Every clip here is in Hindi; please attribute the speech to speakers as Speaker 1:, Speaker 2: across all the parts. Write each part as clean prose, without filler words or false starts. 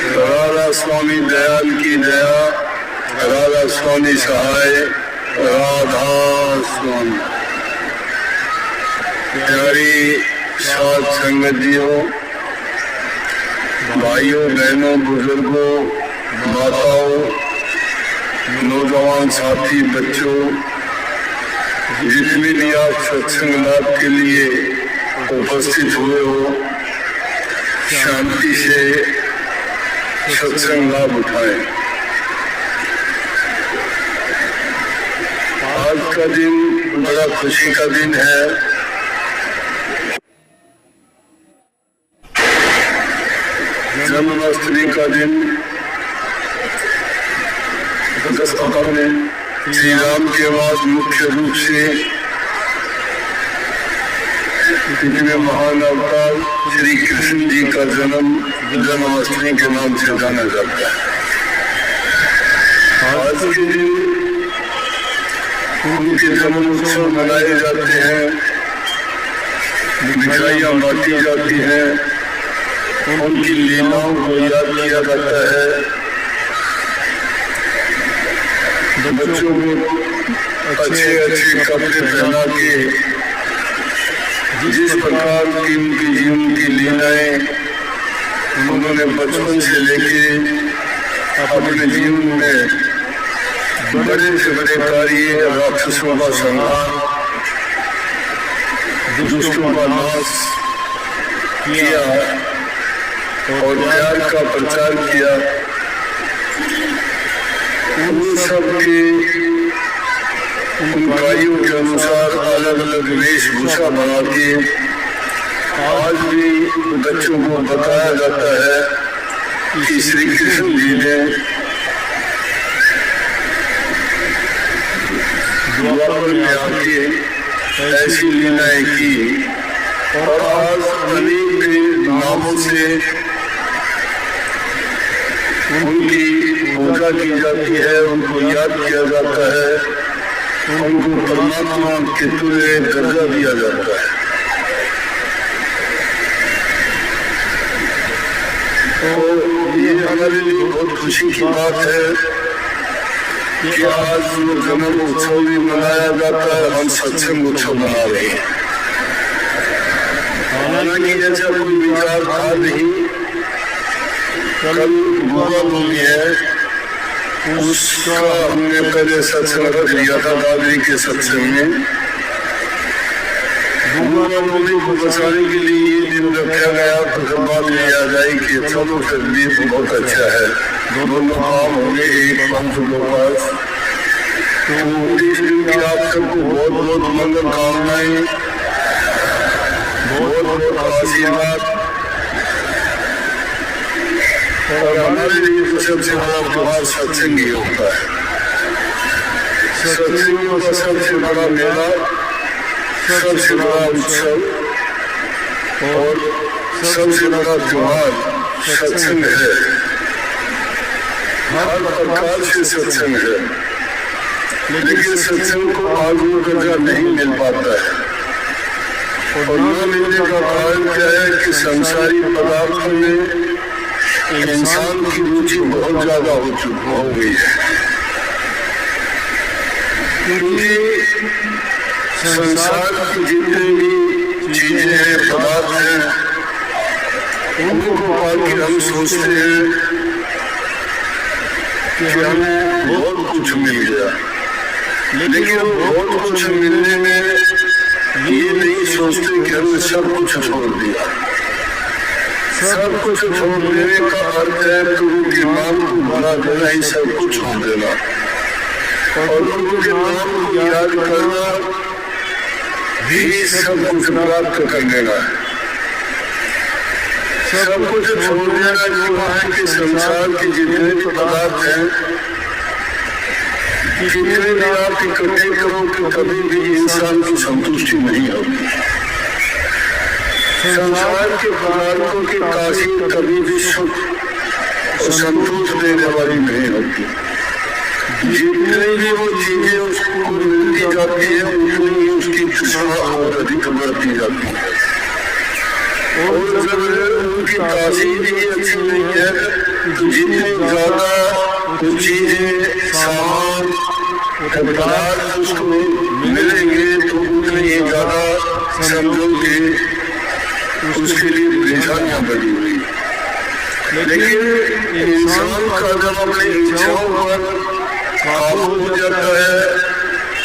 Speaker 1: राधा स्वामी दयाल की दया, राधा स्वामी सहाय, राधा स्वामी। प्यारी साध संगतियों, भाइयों बहनों, बुजुर्गों, माताओं, नौजवान साथी, बच्चों, जितने भी आप सत्संग लाभ के लिए उपस्थित हुए हो, शांति से सत्संग लाभ उठाएं। आज का दिन बड़ा खुशी का दिन है। जन्माष्टमी का दिन। दस्तक में श्री राम के बाद मुख्य रूप से इतने महान अवतार श्री कृष्ण जी का जन्म जन्माष्टमी के नाम से जाना जाता है। आज के दिन उनके जन्म उत्सव मनाए जाते हैं, मिठाइयाँ बांटी जाती हैं, उनकी लीलाओं को याद किया जाता है। बच्चों को अच्छे अच्छे कपड़े पहना के जिस प्रकार की उनकी जीवन की लीलाएं उन्होंने बचपन से लेके अपने जीवन में बड़े से बड़े कार्य, राक्षसों का संहार, दुष्टों का नाश किया और प्यार का प्रचार किया, उन सब के उन कार्यों के अनुसार अलग अलग वेशभूषा बना के आज भी बच्चों को बताया जाता है कि श्री कृष्ण जी ने द्वापर में आके ऐसी लीलाएं की और आज अनेक नामों से उनकी पूजा की जाती है, उनको याद किया जाता है, उनको परमात्मा के तुल्य दर्जा दिया जाता है। तो ये हमारे लिए बहुत खुशी की बात है कि आज जो जन्म उत्सव भी मनाया जाता है, हम सत्संग उत्सव मना रहे हैं। हालांकि ऐसा कोई विचार था नहीं। कल बुआ बोली है, उसका हमने पहले सत्संग रख लिया था दादी के सत्संग में। बुआ बोली को बचाने के लिए ये दिन रखा गया, तो जब बात ये आ जाए कि चलो फिर भी बहुत अच्छा है, दोनों काम होंगे एक पंथ के पास। तो इस दिन की आप सबको बहुत बहुत मंगल कामनाएं, बहुत बहुत आशीर्वाद। और हमारे लिए तो सबसे बड़ा त्योहार सत्संग ही होता है। सत्संग का सबसे बड़ा मेला, सबसे बड़ा उत्सव और सबसे बड़ा त्योहार सत्संग है। हर प्रकार से सत्संग है, लेकिन सत्संग को आगू दर्जा नहीं मिल पाता है। और न मिलने का कारण क्या है कि संसारी पदार्थों में इंसान की रुचि बहुत ज्यादा हो गई है, क्योंकि संसार की जितनी भी चीजें हैं, पदार्थ हैं, उनको पाकर हम सोचते हैं कि हमें बहुत कुछ मिल गया, लेकिन बहुत कुछ मिलने में ये नहीं सोचते कि हमने सब कुछ छोड़ दिया। सब कुछ छोड़ देने का अर्थ है तो उनके नाम को बना देना ही सब कुछ छोड़ देना, और उनके नाम को याद करना भी सब कुछ प्राप्त कर लेना है। सब कुछ छोड़ देना जो है कि संसार के जितने भी पदार्थ हैं, जितने भी आप इकट्ठे करो कि कभी भी इंसान की संतुष्टि नहीं होगी। संसार के पदार्थों की तासीर कभी भी सुख और संतोष देने वाली नहीं होती। जितनी भी वो चीजें उसको मिलती जाती है, उतनी ही उसकी तृष्णा और अधिक बढ़ती जाती है। और जब उनकी तासीर ही अच्छी नहीं है तो जितनी ज्यादा वो चीजें सामान पदार्थ उसको मिलेंगे तो उतने ही ज्यादा समझो कि उसके लिए परेशानियां बढ़ी हुई। लेकिन इंसान का जब अपने इच्छाओं पर काबू हो जाता है,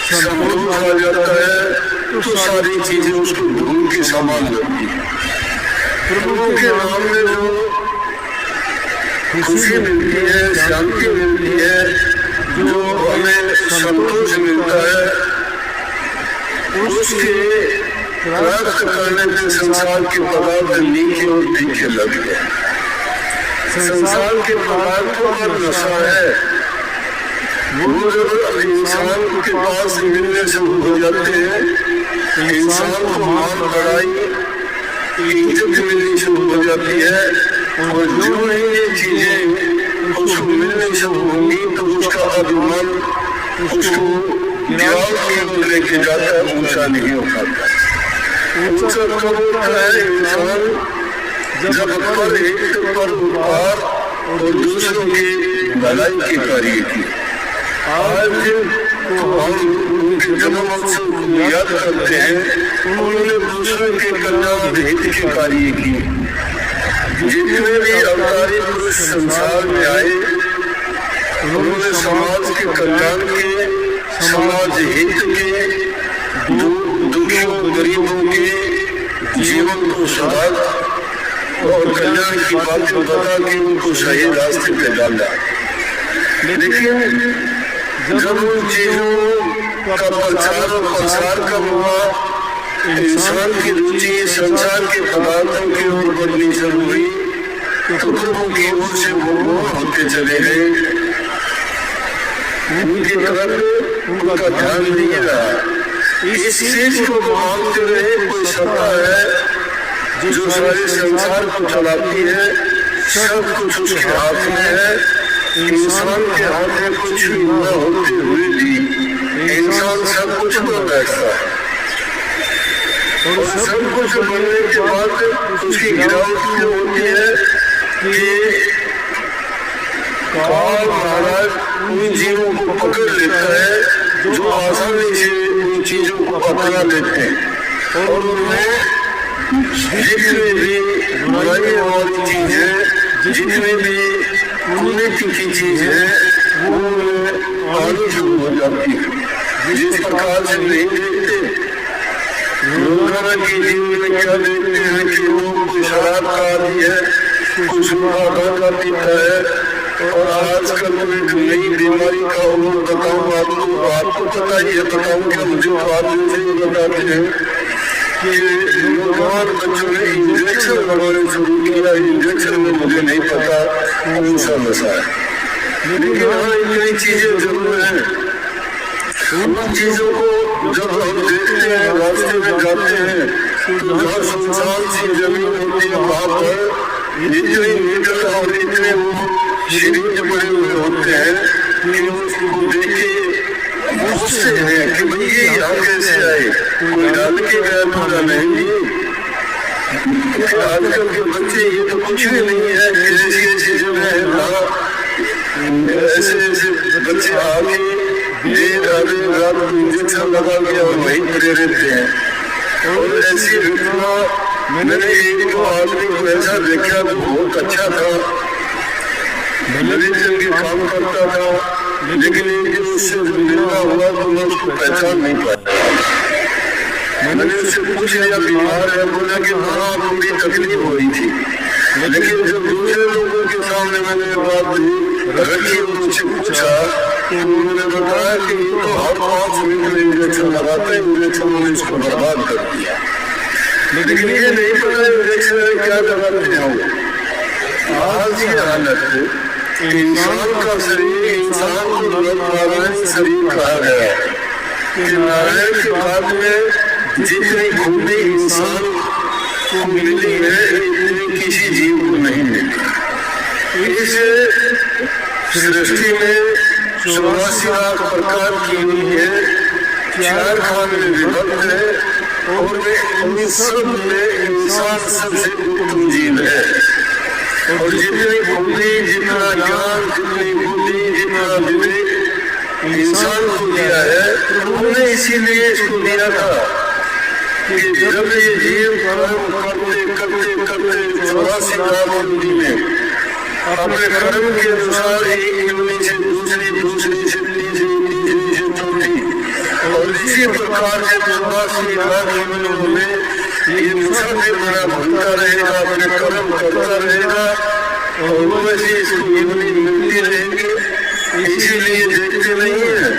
Speaker 1: संतोष आ जाता है, तो सारी चीजें उसको ढूंढ के सामान लगती है। प्रभु के नाम में जो खुशी मिलती है, शांति मिलती है, जो हमें संतोष मिलता है, उसके प्राप्त करने में संसार के पदार्थ नीचे और तीखे लग गए। संसार के पदार्थों का नशा है, वो जब इंसान के पास मिलने से हो जाते हैं, इंसान को मान बढ़ाई इज्जत मिलनी शुरू हो जाती है, और जो नहीं ये चीजें उसको मिलने शुरू होंगी तो उसका अभिमान उसको गिरावट की ओर लेके जाता है, ऊंचा नहीं हो पाता। ऊंचा कब होता है इंसान जब पर एक पर उपकार और दूसरों की भलाई की कार्य की। आज तो हम उनके जन्मोत्सव को याद करते हैं, उन्होंने दूसरों के कल्याण हित के कार्य की। जितने भी अवतारी पुरुष संसार में आए उन्होंने समाज के कल्याण के, समाज हित के, दुखियों गरीबों के जीवन को सुधार और कल्याण की बातें बता के उनको सही रास्ते पे डाला। लेकिन जब उन चीजों का प्रचार और प्रसार कब हुआ, इंसान की रुचि संसार के पदार्थों की ओर बढ़नी शुरू हुई, तो प्रभु की ओर से वो होते चले गए। उनकी तरफ उनका ध्यान नहीं रहा। इस चीज को मानते रहे कोई सत्ता है जो सारे संसार को चलाती है, सब कुछ उसके हाथ में है। इंसान के हाथ में कुछ न होते हुए भी इंसान सब कुछ बन बैठता है, और सब कुछ बनने के बाद उसकी गिरावट होती है कि काल महाराज उन जीवों को पकड़ लेता है जो आसानी से उन चीजों को अपना लेते हैं, और उन्हें जितने भी बुराइयों वाली चीज है, जितने भी कुनीति की चीज है, वो आनी शुरू हो जाती है। जिस प्रकार से नहीं देखते रोजाना के जीवन में क्या देखते हैं कि वो कोई शराब का आदि है, कुछ गांजा पीता है, और आजकल एक नई बीमारी का उन्होंने बताऊँ आपको पता ही है, बताऊँ क्या मुझे आदमी से बताते हैं कि नौजवान बच्चों ने इंजेक्शन लगाने शुरू किया। इंजेक्शन में मुझे नहीं पता कौन सा नशा है, लेकिन हाँ इतनी चीजें जरूर हैं। उन चीजों को जब हम देखते हैं, रास्ते में जाते हैं, तो जहाँ सुनसान सी जमीन होती है वहाँ पर इतने मीटर और इतने शरीर बने हुए होते हैं कि उसको देखे उससे है कि भाई ये यहाँ कैसे आए, कोई डाल के गया पूरा नहीं। आजकल के बच्चे ये तो कुछ भी नहीं है, ऐसी ऐसी जगह है वहाँ ऐसे ऐसे बच्चे आगे देर आगे रात को इंजेक्शन लगा के और वहीं पड़े रहते हैं। और ऐसी घटना मैंने एक दो आदमी को ऐसा देखा तो बहुत अच्छा था, भले के काम करता था, लेकिन एक दिन उससे मिलना हुआ तो मैं उसको पहचान नहीं पाया। मैंने उससे पूछा बीमार है, बोला कि हाँ थोड़ी तकलीफ हो रही थी, लेकिन जब दूसरे लोगों के सामने मैंने बात रखी उनसे पूछा तो उन्होंने बताया कि तो हर 5 मिनट में इंजेक्शन लगाते हैं, इंजेक्शन ने इसको बर्बाद कर दिया। लेकिन ये नहीं पता इंजेक्शन क्या लगाते हैं। आज ये हालत इंसान का शरीर, इंसान को नारायण शरीर कहा गया है कि नारायण के बाद में जितनी खूबी इंसान को मिली है इतनी किसी जीव को नहीं मिली। इस सृष्टि में 84 लाख प्रकार की हुई है, 4 भाग में विभक्त है, और इन सब में इंसान सबसे उत्तम जीव है। और जितनी बुद्धि, जितना ज्ञान, जितनी बुद्धि, जितना विवेक इंसान को दिया है, प्रभु ने इसीलिए इसको दिया था कि जब ये जीव कर्म करते करते करते 84 लाख योनि में अपने कर्म के अनुसार एक योनि से दूसरी, दूसरी से तीसरी, तीसरी से चौथी, और इसी प्रकार से 84 लाख योनियों में ये मुसाफिर बना घूमता रहेगा, अपने कर्म करता रहेगा और वैसे इसको योनि मिलती रहेंगे। इसीलिए देखते नहीं है,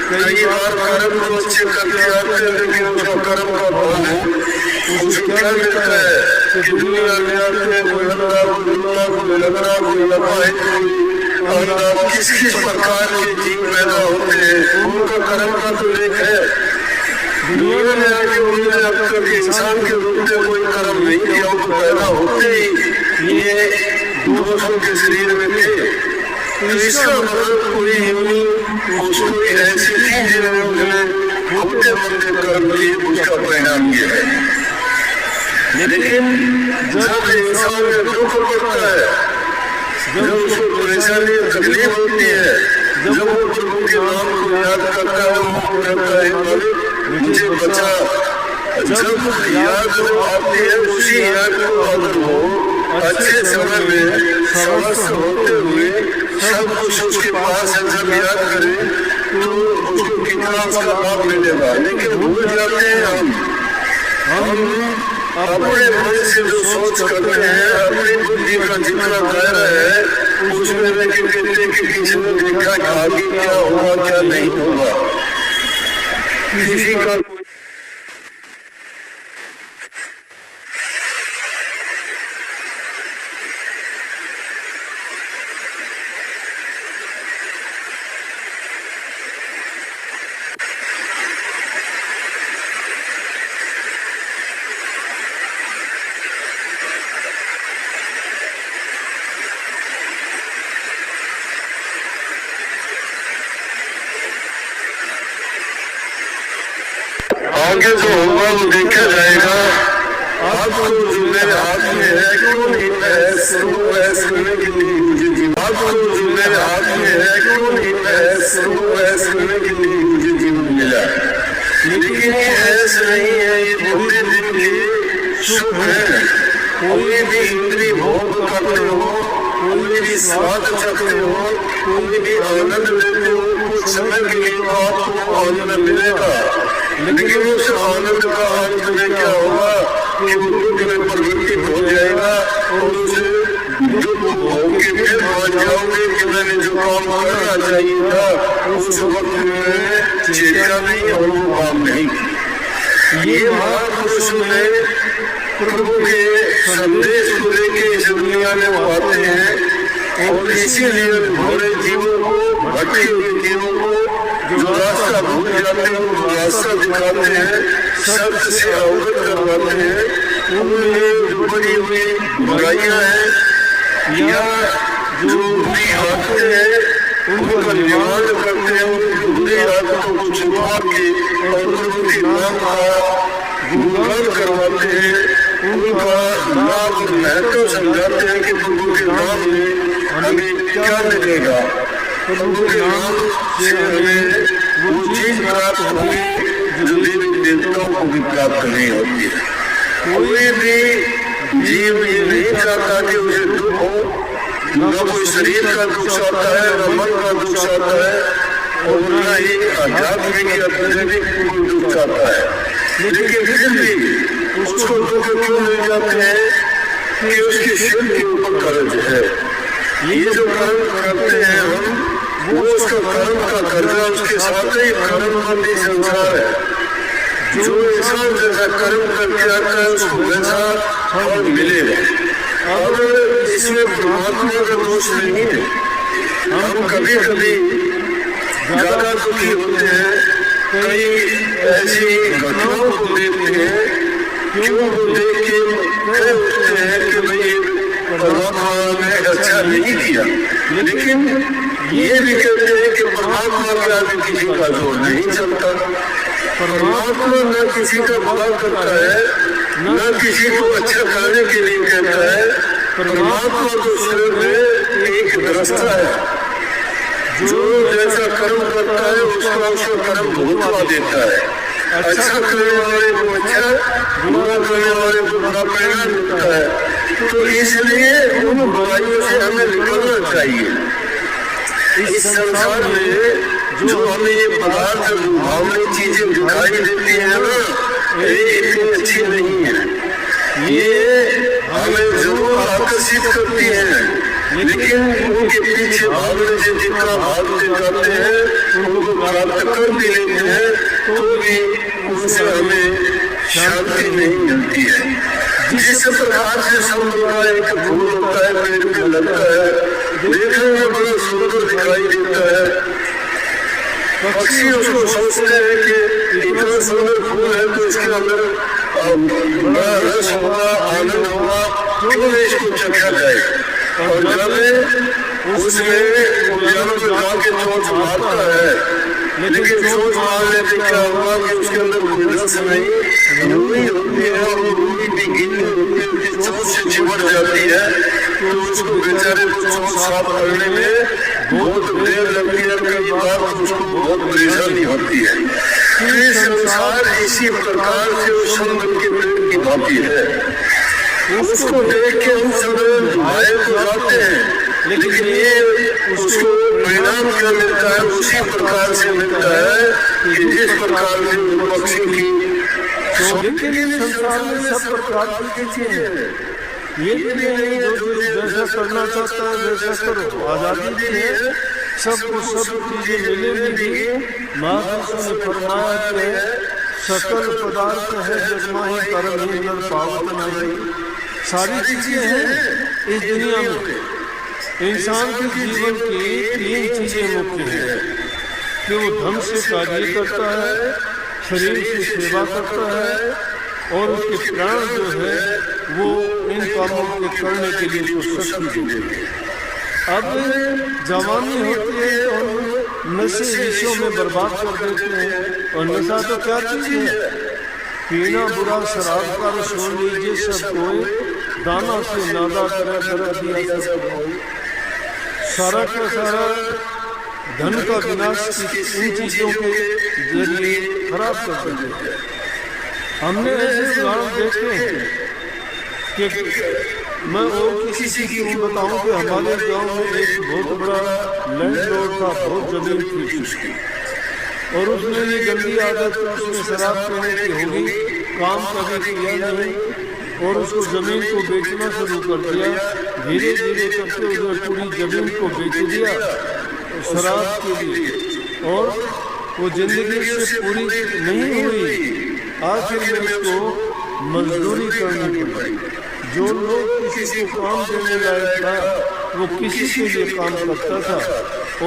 Speaker 1: कई बार कर्म को अच्छे करते आते हैं, लेकिन उसका कर्म का फल है उसको क्या मिलता है कि दुनिया में आते हैं, कोई हल्ला, कोई दुल्ला, कोई लगना, कोई लपाही, कोई अंधा, किस किस प्रकार के जीव पैदा होते हैं, उनका कर्म का तो लेख है। दुनिया में आके उन्होंने अब तक इंसान के रूप में कोई कर्म नहीं किया, वो पैदा होते ही ये दोषों के शरीर में थे। तो इसका मतलब कोई योनि उसको ऐसी थी जिन्होंने होते होते कर्म किए, उसका परिणाम ये है। लेकिन जब इंसान में दुख पड़ता है, जब उसको परेशानी तकलीफ होती है, जब वो प्रभु के नाम को याद करता है, वो कहता है मुझे बचा। जब याद आती है, उसी याद को अगर वो अच्छे समय में स्वस्थ होते हुए सब कुछ उसके पास है, जब याद करे तो उसको कितना उसका लाभ मिलेगा। लेकिन भूल जाते हैं हम अपने मन से जो सोच करते हैं, अपनी बुद्धि का जितना दायरा है उसमें लेकिन कहते हैं कि किसी ने देखा कि आगे क्या होगा क्या नहीं होगा, किसी का आगे जो होगा वो देखा जाएगा। आपको जो मेरे हाथ में है क्यों नहीं है, सर्व ऐस करने के लिए मुझे जीवन, आपको जो मेरे हाथ में है क्यों नहीं है, सर्व ऐस करने के लिए मुझे जीवन मिला। लेकिन ये ऐसा नहीं है, ये थोड़े दिन के सुख है। कोई भी इंद्रिय भोग करते हो, कोई भी स्वाद चाहते हो, कोई भी आनंद लेते हो, कुछ समय के लिए आपको आनंद मिलेगा, लेकिन उस आनंद का अंत में क्या होगा कि वो दुख में परिवर्तित हो जाएगा और उसे दुख भोग के फिर मान जाओगे कि मैंने जो काम करना चाहिए था उस वक्त में चेता नहीं और वो काम नहीं। ये महापुरुष में प्रभु के संदेश को लेके इस दुनिया में वो आते हैं और इसीलिए भोले जीवों को, भटके हुए जीवों को जो रास्ता भूल जाते हैं वो रास्ता दिखाते हैं, सत्य से अवगत करवाते हैं। उनमें जो बड़ी हुई बुराइयां हैं या जो बुरी आदतें हैं उनका निवारण करते हैं, उन बुरी आदतों को छुपा के और प्रभु के नाम का गुणगान करवाते हैं, उनका नाम महत्व समझाते हैं कि प्रभु के नाम में हमें क्या मिलेगा, प्रभु के नाम से हमें वो चीज प्राप्त होगी जो देवी देवताओं को भी प्राप्त नहीं होती है। कोई भी जीव ये नहीं चाहता कि उसे दुख हो, न कोई शरीर का दुख आता है, न मन का दुख आता है और न ही आध्यात्मिक या आध्यात्मिक कोई दुख आता है। लेकिन फिर भी उसको दुख क्यों मिल जाते हैं कि उसके शिव के ऊपर कर्ज है। ये जो कर्म करते हैं हम, वो उसका कर्म का कर्जा, उसके साथ ही कर्म बंदी संसार है। जो इंसान जैसा कर्म करके आता है उसको वैसा फल मिलेगा। अब इसमें परमात्मा का दोष नहीं है। हम कभी कभी ज्यादा दुखी होते हैं, कई ऐसी घटनाओं को देखते हैं क्यों वो देख के कह उठते हैं कि भाई परमात्मा ने अच्छा नहीं किया, लेकिन ये भी कहते हैं कि परमात्मा के आगे किसी का जोर नहीं चलता। परमात्मा न किसी का बुरा करता है, न किसी को अच्छा करने के लिए कहता है। परमात्मा तो स्वयं में एक दृष्टा है, जो जैसा कर्म करता है उसका उसका कर्म भुगतवा देता है। अच्छा करने वाले को अच्छा, बुरा करने वाले को बुरा परिणाम मिलता है। तो इसलिए उन बुराइयों से हमें निकलना चाहिए। इस संसार में जो हमें ये पदार्थ भावनाई चीजें दिखाई देती है ना, ये इतनी अच्छी नहीं है। ये हमें जरूर आकर्षित करती है, लेकिन उनके पीछे भागने से जितना भागते जाते हैं उनको प्राप्त कर भी लेते हैं, तो भी उनसे हमें शांति नहीं मिलती है। जिस प्रकार से समुद्र का एक फूल होता है, पेड़ पे लगता है, देखने में बड़ा सुंदर दिखाई देता है। पक्षी उसको सोचते हैं कि इतना सुंदर फूल है तो इसके अंदर बड़ा रस होगा, आनंद होगा, क्यों नहीं इसको चखा जाए। और जब उसमें जानवर जाके चोट मारता है, लेकिन चोट मारने से क्या हुआ कि उसके अंदर कोई रस नहीं, रूई होती है और रूई भी गीली होती है, उसकी चोट से चिपट जाती है, तो उसको बेचारे को चोट साफ करने में बहुत देर लगती है। कई बार उसको बहुत परेशानी होती है। ये संसार इसी प्रकार से उस समुद्र के पेड़ की भांति है। उसको देख के हम सब भाई को जाते हैं, लेकिन ये उसको परिणाम क्या मिलता है, उसी प्रकार से मिलता है कि जिस प्रकार से पक्षी की।
Speaker 2: लेकिन संसार में सब प्रकार की चीजें हैं। ये नहीं जो जैसा करना चाहता है वैसा करो, आजादी भी है, सबको सब चीजें मिलेंगी। महापुरुषों ने फरमाया कि सकल पदार्थ है जगमाही कर्म ही नर पावत नहीं। सारी चीजें हैं इस दुनिया में। इंसान के जीवन की तीन चीजें मुख्य हैं कि वो धन से कार्य करता है, शरीर से सेवा करता है, और उसके प्राण जो है वो इन कामों के करने के लिए उसको शक्ति देते हैं। अब जवानी होती है तो हम नशे विषयों में बर्बाद कर देते हैं। और नशा तो क्या चीज है? पीना बुरा शराब का रस सुन लीजिए सब कोई, दाना से नादा कर दिया सब कोई। सारा का सारा धन का विनाश इन चीजों के जरिए खराब कर देते हैं। हमने ऐसे उदाहरण देखे हैं कि मैं और किसी की बताऊं कि हमारे गांव में एक बहुत बड़ा लैंडलॉर्ड था, बहुत जमीन थी उसकी, और उसने ये गंदी आदत उसने शराब पीने की होगी, काम कभी किया नहीं, और उसको जमीन को बेचना शुरू कर दिया। धीरे धीरे करके उसने पूरी जमीन को बेच दिया शराब के लिए, और वो जिंदगी से पूरी नहीं हुई। आखिर में उसको मजदूरी करनी पड़ी। जो लोग किसी को काम देने लायक था वो किसी के लिए काम करता था,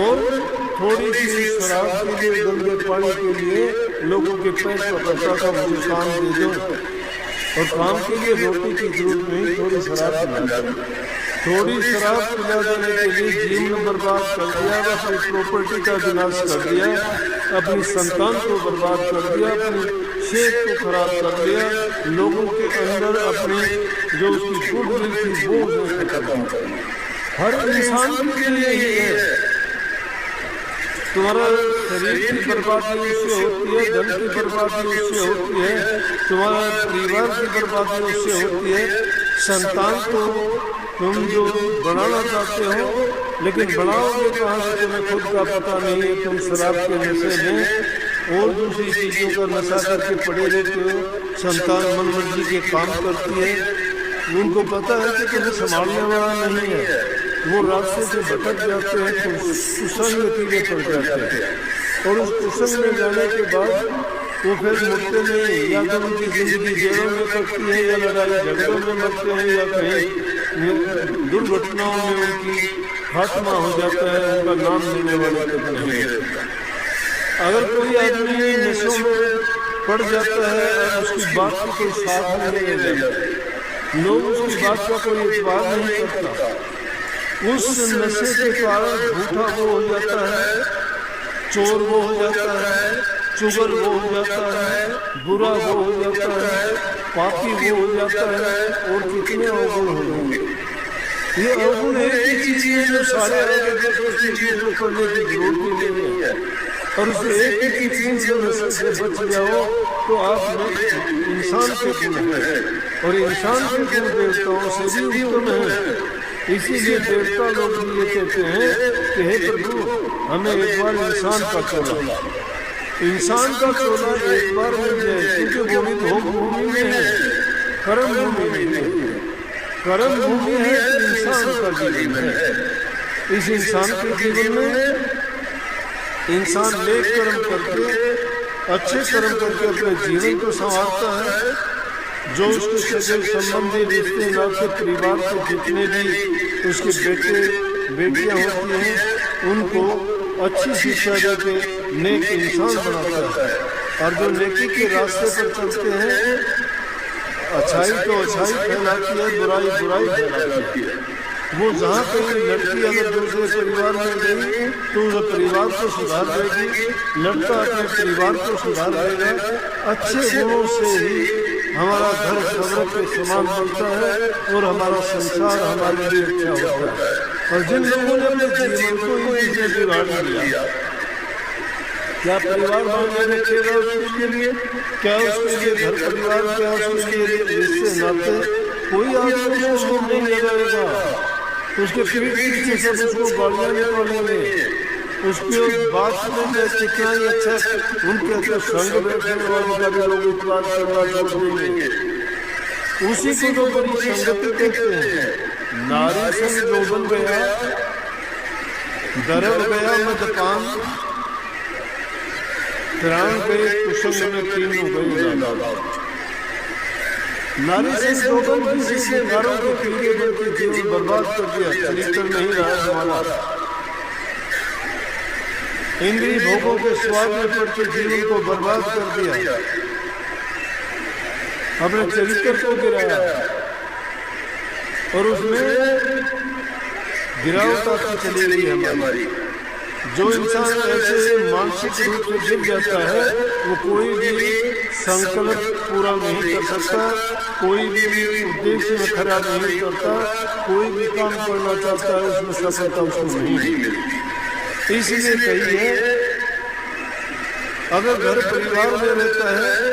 Speaker 2: और थोड़ी सी शराब के लिए, गंदे पानी के लिए लोगों के पैर पकड़ता था, मुझे काम दे दो। और काम के लिए रोटी की जरूरत नहीं, थोड़ी शराब पिला दो। थोड़ी शराब पिला देने के लिए जीवन बर्बाद कर दिया, अपनी प्रॉपर्टी का विनाश कर दिया, अपनी संतान को बर्बाद कर दिया, अपनी सेहत को खराब कर दिया, लोगों के अंदर अपनी जो उसकी गुडविल थी वो उसने खत्म कर दी। हर इंसान के लिए ही है। तुम्हारा शरीर की बर्बादी उससे होती है, धन की बर्बादी उससे होती है, तुम्हारा परिवार की बर्बादी उससे होती है। संतान को तुम जो बनाना चाहते हो, लेकिन बनाओगे कहाँ से तुम्हें खुद का पता नहीं है। तुम शराब के नशे में और दूसरी चीजों का नशा करके पड़े रहते हो। संतान मनमर्जी के काम करती है, उनको पता है कि तुम्हें संभालने वाला नहीं है, वो रास्ते से भटक जाते हैं, तो कुसंगति में पड़ जाते हैं। और उस कुसंग में जाने के बाद वो फिर मुड़ते नहीं, या तो उनकी जिंदगी जेलों में कटती है, या लड़ाई झगड़ों में मरते हैं, या कहीं दुर्घटनाओं में उनकी खात्मा हो जाता है, उनका नाम लेने वाला कभी नहीं रहता। अगर कोई आदमी नशों में पड़ जाता है और उसकी बात की कोई साथ नहीं ले जाता, लोग उसकी बात का कोई एतबार नहीं करता, उस नशे के कारण झूठा वो हो जाता है, चोर वो हो जाता है, चुगल वो हो जाता है, बुरा वो हो जाता है, पापी वो हो जाता है, और कितने अवगुण होंगे। ये अवगुण एक ही चीज है जो सारे आगे दूसरी चीज को करने की जरूरत ही नहीं है। और उस एक ही चीज से बच जाओ तो आप इंसान के गुण है, और इंसान के गुण देवताओं से भी उत्तम है। इसीलिए देवता लोग ये कहते हैं कि हे प्रभु, हमें एक बार इंसान का चोला एक बार मिल जाए, क्योंकि भूमि भोग भूमि में है, कर्म भूमि में है। कर्म भूमि है तो इंसान का जीवन है। इस इंसान के जीवन में इंसान नेक कर्म करके, अच्छे कर्म करके अपने जीवन को संवारता है। जो उसके सगे संबंधी रिश्ते नाते परिवार के जितने भी उसके बेटे बेटियां होती हैं, उनको अच्छी शिक्षा देके नेक इंसान बनाता है। और जो नेकी के रास्ते पर चलते हैं, अच्छाई तो अच्छाई फैलाती है, बुराई बुराई फैलाती है। वो जहाँ कहीं लड़की अगर दूसरे परिवार में गई तो उस परिवार को सुधार देगी, लड़का अपने परिवार को सुधार देगा। अच्छे गुणों से ही हमारा घर स्वर्ग के समान बनता है और हमारा संसार हमारे लिए अच्छा होता है। और जिन लोगों ने अपने जीवन को इनसे बिगाड़ दिया, क्या परिवार बनने रखेगा उसके लिए, क्या उसके लिए घर परिवार, क्या उसके लिए रिश्ते नाते, कोई आदमी उसको नहीं लगाएगा। उसके पीछे सब उसको गालियाँ निकालेंगे, उसकी बात सुनेंगे कितना ही अच्छा, उनके अच्छा संग बैठने वाले का भी लोग इतबार करना छोड़ देंगे। उसी को तो बड़ी संगति कहते हैं। नारी संग जो बन गया, दरड़ गया मदपान, प्राण गए कुसंग में तीनों गए। नारी से जोबन किसी शिकारों के कीड़े बन के जीवन बर्बाद कर दिया, चरित्र नहीं रहा हमारा। इंद्रिय भोगों के स्वाद में पड़ के जीवन को बर्बाद कर दिया, अपने चरित्र को गिराया, और उसमें गिरावट आती चली गई हमारी। जो इंसान ऐसे मानसिक रूप से गिर जाता है, वो कोई भी संकल्प पूरा नहीं कर सकता, कोई भी उद्देश्य में खरा नहीं करता, कोई भी काम करना चाहता है उसमें सफलता उसको नहीं मिलती। इसलिए कहिए, अगर घर परिवार में रहता है,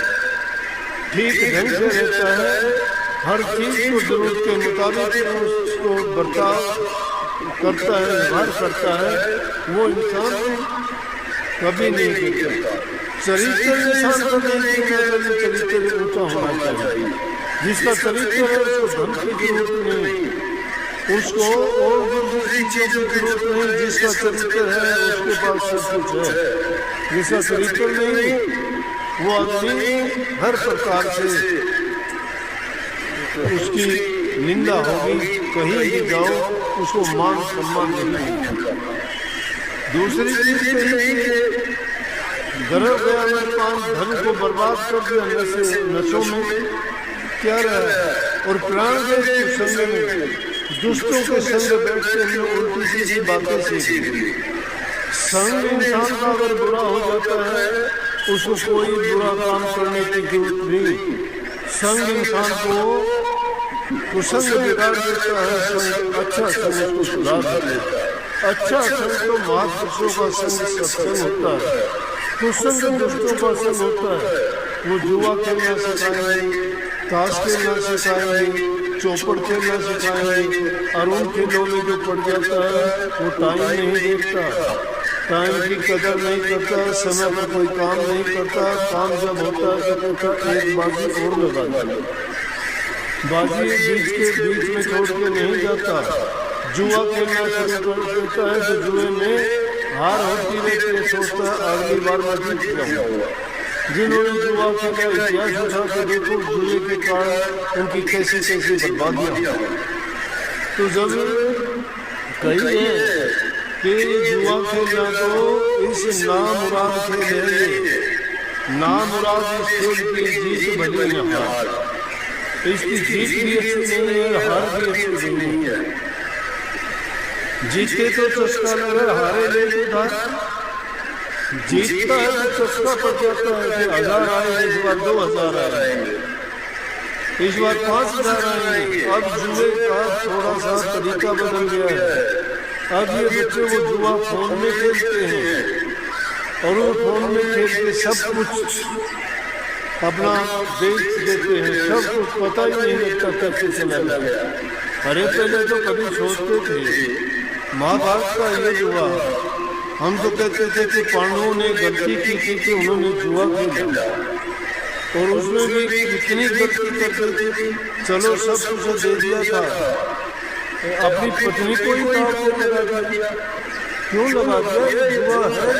Speaker 2: ठीक ढंग से रहता है, हर चीज को जरूरत के मुताबिक उसको बर्ताव करता है, व्यवहार करता है, वो इंसान कभी नहीं गिरता। चरित्र इंसान का नहीं गिरता, चरित्र ऊंचा होना चाहिए। जिसका चरित्र है उसको धन की जरूरत नहीं, उसको और दूसरी चीजों की जरूरत नहीं। जिसका चरित्र है उसके पास सब कुछ है। जिसका चरित्र नहीं, वो आदमी हर प्रकार से उसकी निंदा होगी, कहीं भी जाओ उसको मान सम्मान नहीं होगा। दूसरी चीज कही गरब गया पान, धन को बर्बाद कर दिया नशों में, क्या रहा है, और प्राण गए संग में, दुष्टों के संग बैठते हैं, उल्टी सीधी बातें सीख ली। संग इंसान का अगर बुरा हो जाता है, उसको कोई बुरा काम करने की जरूरत नहीं। संग इंसान को कुसंग बिगाड़ देता है, संग अच्छा संग उसको सुधार देता है। अच्छा संग तो महापुरुषों का संग सत्संग होता है, कुसंग दुष्टों का संग होता है। वो जुआ खेलना सिखाएंगे, ताश खेलना सिखाएंगे, चौपड़ खेलना सिखाएंगे, और उन खेलों में जो पड़ जाता है वो टाइम नहीं देखता, टाइम की कदर नहीं करता, समय पर कोई काम नहीं करता। काम जब होता है तो एक बाजी और लगा देता, बाजी बीच में छोड़ के नहीं जाता। जुआ खेलना शुरू कर देता है तो जुए में हार होती रहती है, सोचता है अगली बार मैं जीत जाऊंगा। जिन्होंने जुआ खेला इतिहास उठा के देखो, जुए के कारण उनकी कैसी कैसी बर्बादियां। तो जब कहिए कि जुआ खेलना तो इस नामुराद खेल है, नामुराद इस खेल की जीत भले न हार, इसकी जीत भी अच्छी नहीं है, हार भी अच्छी नहीं है। जीते तो चस्का लगा, हारे ले उधार, जीतता है तो चस्का पड़ जाता है कि 1000 आएंगे, इस बार 2000 आएंगे, इस बार 5000 आएंगे। अब जुए का थोड़ा सा तरीका बदल गया है। अब ये बच्चे वो जुआ फोन में खेलते हैं और वो फोन में खेल के सब कुछ अपना बेच देते हैं, सब कुछ पता ही नहीं लगता कैसे चला गया। अरे पहले तो कभी सोचते थे महाभारत का ये जुआ, हम तो कहते थे कि पांडवों ने गलती की थी कि उन्होंने जुआ खेला और उसमें भी कितनी गलती कर दी थी। चलो सब कुछ दे दिया था, अपनी पत्नी को ही दांव पे लगा दिया। क्यों लगा दिया? जुआ है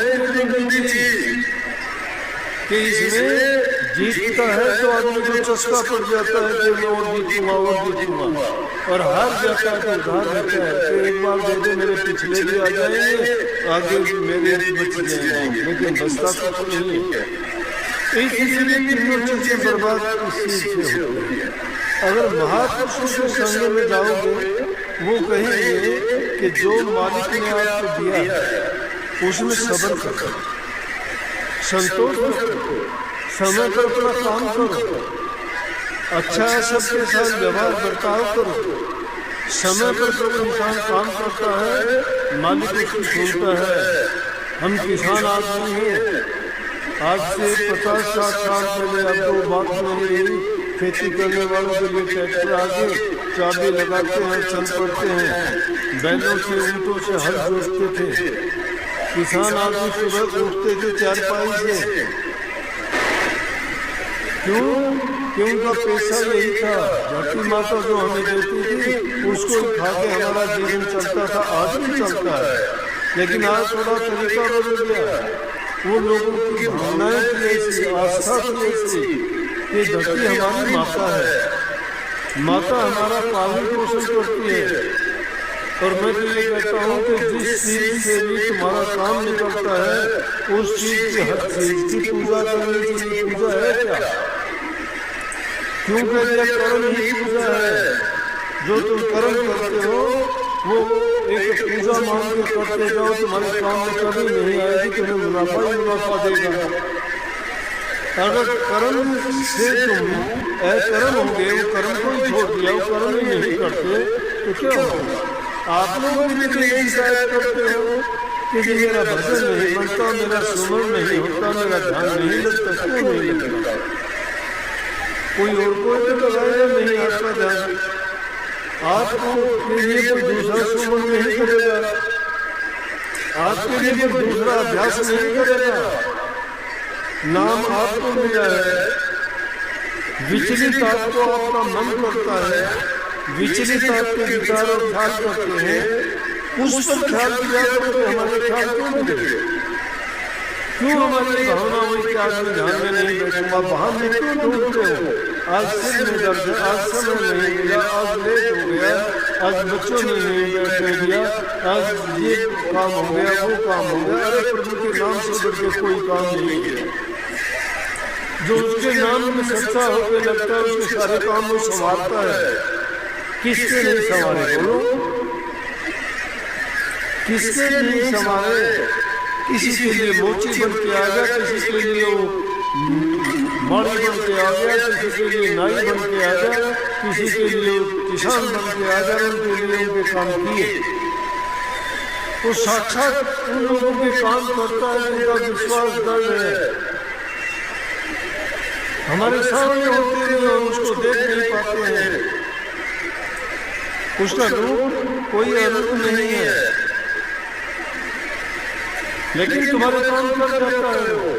Speaker 2: कि इसमें जीतता है तो आदमी को चस्का पड़ जाता है कि मैं और जीतूंगा, और हार जाता है तो उधार रहता है कि एक बार दे दे मेरे पिछले भी आ जाएंगे, आगे मेरे बच जाएंगे, लेकिन बचता कुछ नहीं है। इसलिए तीनों चीजें बर्बाद इस चीज से होती है। अगर महापुरुषों के संग में जाओगे, वो कहेंगे कि जो मालिक ने आपको दिया उसमें सब्र करो, संतोष करो, समय पर अपना काम करो, अच्छा सबके साथ व्यवहार बर्ताव करो। समय पर जब इंसान काम करता है मालिक उसकी सुनता है। हम किसान आदमी हैं, आज से 50-60 साल पहले अब तो बात नहीं रही, खेती करने वालों के लिए ट्रैक्टर आगे चाबी लगाते हैं, चल पड़ते हैं, बैलों से ऊँटों से हल जोतते थे। किसान आदमी सुबह उठते थे चारपाई से, क्यों? उनका पैसा यही था, धरती माता जो हमें देती थी उसको खा के हमारा जीवन चलता था, आज भी चलता है। लेकिन आज थोड़ा तरीका बदल गया। वो लोगों की भावनाएं थी ऐसी, आस्था थी ऐसी कि धरती हमारी माता है, माता हमारा पालन पोषण करती है। और मैं तो ये कहता हूँ कि जिस चीज से भी तुम्हारा काम निकलता है उस चीज की हर चीज की पूजा करने के लिए पूजा है क्या? क्यों कहते हैं कर्म ही पूजा है। जो तुम कर्म करते हो वो एक पूजा मान के करते जाओ, तुम्हारे काम में कभी नहीं आएगी, तुम्हें मुनाफा ही मुनाफा देगा। अगर कर्म से तुम अकर्म होंगे, वो कर्म को ही छोड़ दिया, वो कर्म ही नहीं करते तो क्या होगा? आप लोग भी यही शिकायत करते हो कि मेरा भजन नहीं बनता, मेरा सुमन नहीं होता, मेरा ध्यान नहीं लगता। क्यों नहीं लगता? कोई और कोई तो लगाएगा नहीं आपका ध्यान, आपको के लिए कोई दूसरा सुमन नहीं करेगा, आपके लिए कोई दूसरा अभ्यास नहीं करेगा। नाम आपको मिला है, विचलित आपको आपका मन करता है, विचलित आपके विचार और ख्याल करते हैं, उस पर ख्याल किया करो। हमारे ख्याल क्यों मिले? क्यों हमारी भावना हुई कि आज मैं ध्यान में नहीं बैठूंगा? वहां में क्यों ढूंढते हो? आज सिर में दर्द है, आज समय नहीं मिला, आज लेट हो गया, आज बच्चों ने नहीं बैठने दिया, आज ये काम हो गया, वो काम हो गया। अरे प्रभु के नाम से बढ़ के कोई काम नहीं है। जो उसके नाम में सच्चा होकर लगता है उसके सारे काम वो संवारता है। किसके नहीं संवारे? बोलो, किसके नहीं संवारे? किसी के लिए मोची बन के आ गया, किसी के लिए माड़ी बन के आ गया, किसी के लिए नाई बन के आ गया, किसी के लिए किसान बन के आ गया। उनके लिए उनके काम किए, वो साक्षात उन लोगों के काम करता है जिनका विश्वास दृढ़ है। हमारे सामने होते हुए हम उसको देख नहीं पाते हैं, उसका रूप कोई अलग नहीं है, लेकिन तुम्हारे काम कर जाता है वो।